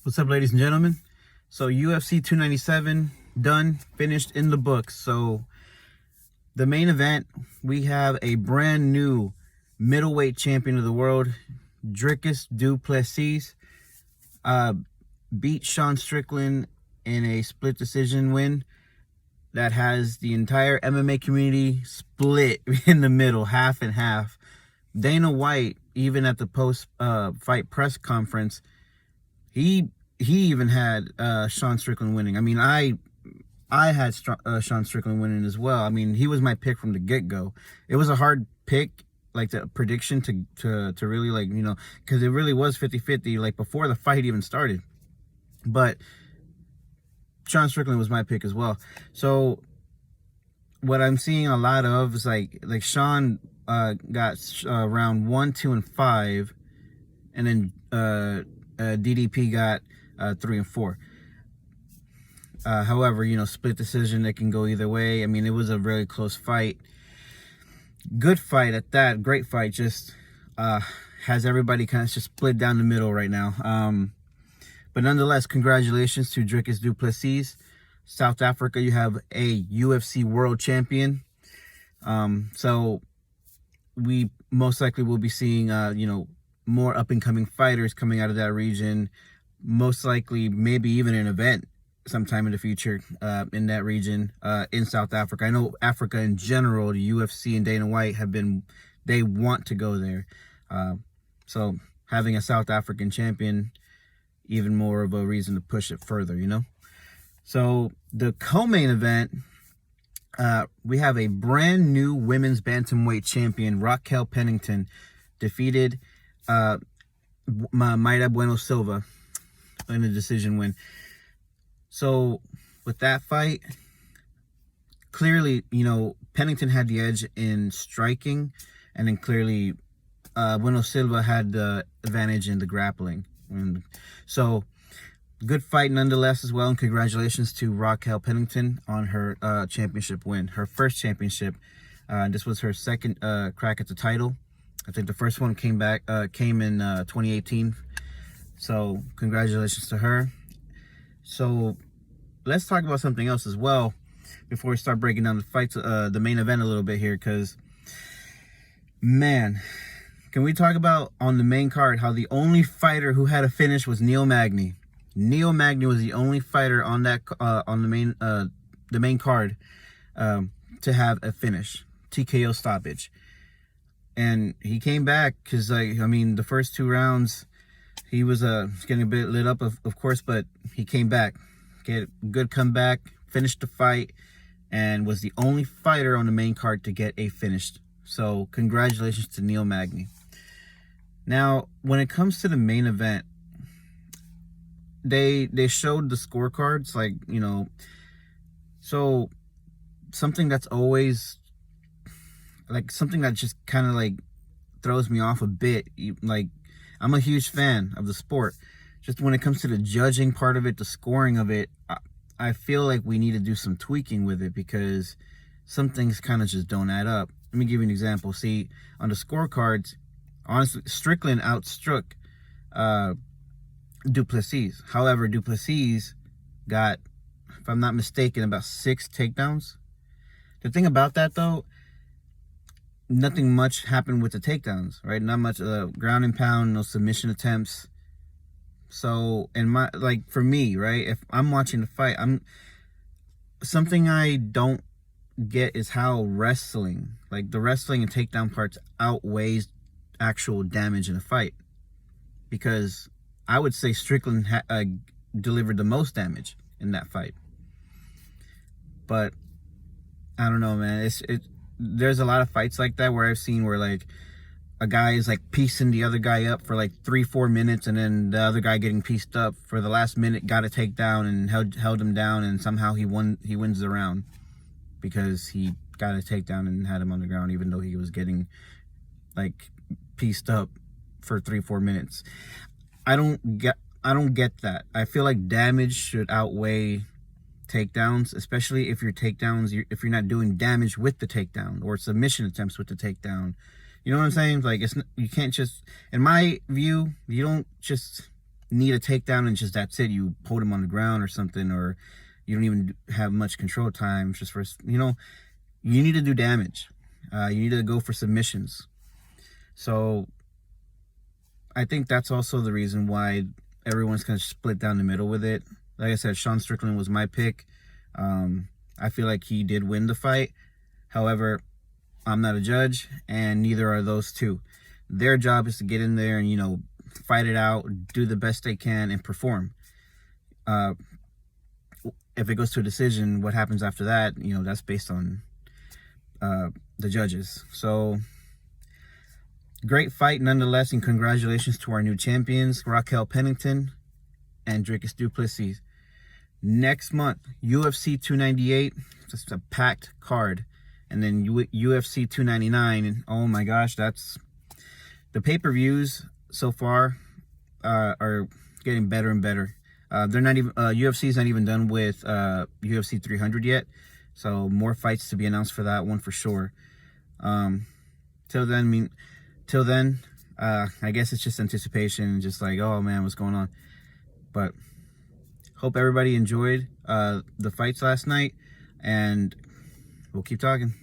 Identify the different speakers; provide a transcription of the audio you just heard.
Speaker 1: What's up, ladies and gentlemen? So UFC 297 done, finished, in the books. So the main event, we have a brand new middleweight champion of the world, Dricus du Plessis, beat Sean Strickland in a split decision win that has the entire MMA community split in the middle, half and half. Dana White, even at the post fight press conference, he even had Sean Strickland winning. I mean, I had Sean Strickland winning as well. I mean, he was my pick from the get-go. It was a hard pick, like the prediction to really, like, you know, because it really was 50-50, like before the fight even started. But Sean Strickland was my pick as well. So what I'm seeing a lot of is like Sean got round 1, 2, and 5, and then DDP got 3 and 4. However, you know, split decision, it can go either way. I mean, it was a really close fight. Good fight at that. Great fight. Just has everybody kind of just split down the middle right now. But nonetheless, congratulations to Dricus du Plessis. South Africa, you have a UFC world champion. So we most likely will be seeing, you know, more up-and-coming fighters coming out of that region. Most likely, maybe even an event sometime in the future in that region, in South Africa. I know Africa in general, the UFC and Dana White they want to go there. So having a South African champion, even more of a reason to push it further, you know? So the co-main event, we have a brand new women's bantamweight champion, Raquel Pennington, defeated Mayra Bueno Silva in a decision win. So with that fight, clearly, you know, Pennington had the edge in striking, and then clearly Bueno Silva had the advantage in the grappling. And so good fight nonetheless as well, and congratulations to Raquel Pennington on her championship win, her first championship. This was her second crack at the title. I think the first one came in 2018. So congratulations to her. So let's talk about something else as well before we start breaking down the fights, the main event a little bit here, because, man, can we talk about on the main card how the only fighter who had a finish was Neil Magny. Neil Magny was the only fighter on that on the main card to have a finish, TKO stoppage. And he came back because, like, I mean, the first 2 rounds, he was getting a bit lit up, of course, but he came back. Get a good comeback, finished the fight, and was the only fighter on the main card to get a finish. So congratulations to Neil Magny. Now, when it comes to the main event, they showed the scorecards, like, you know, so something that's always, like, something that just kind of, like, throws me off a bit. Like, I'm a huge fan of the sport. Just when it comes to the judging part of it, the scoring of it, I feel like we need to do some tweaking with it, because some things kind of just don't add up. Let me give you an example. See, on the scorecards, honestly, Strickland outstruck du Plessis. However, du Plessis got, if I'm not mistaken, about 6 takedowns. The thing about that, though, nothing much happened with the takedowns, right? Not much ground and pound, no submission attempts. So, for me, right, if I'm watching the fight, something I don't get is how wrestling, like the wrestling and takedown parts, outweighs actual damage in a fight. Because I would say Strickland delivered the most damage in that fight. But I don't know, man. There's a lot of fights like that where I've seen where, like, a guy is, like, piecing the other guy up for like 3-4 minutes, and then the other guy getting pieced up for the last minute, got a takedown and held him down, and somehow he wins the round because he got a takedown and had him on the ground, even though he was getting, like, pieced up for 3-4 minutes. I don't get that. I feel like damage should outweigh takedowns, especially if your takedowns, if you're not doing damage with the takedown or submission attempts with the takedown. You know what I'm saying? Like, you can't just, in my view, you don't just need a takedown and just that's it. You hold him on the ground or something, or you don't even have much control time. Just for, you need to do damage. You need to go for submissions. So I think that's also the reason why everyone's kind of split down the middle with it. Like I said, Sean Strickland was my pick. I feel like he did win the fight. However, I'm not a judge, and neither are those two. Their job is to get in there and, fight it out, do the best they can, and perform. If it goes to a decision, what happens after that, that's based on the judges. So, great fight nonetheless, and congratulations to our new champions, Raquel Pennington and Dricus du Plessis. Next month, UFC 298, just a packed card. And then UFC 299, and oh my gosh, that's the pay-per-views so far are getting better and better. They're not even UFC's not even done with UFC 300 yet, so more fights to be announced for that one for sure. Till then, I guess it's just anticipation, just like, oh man, what's going on? But hope everybody enjoyed the fights last night, and we'll keep talking.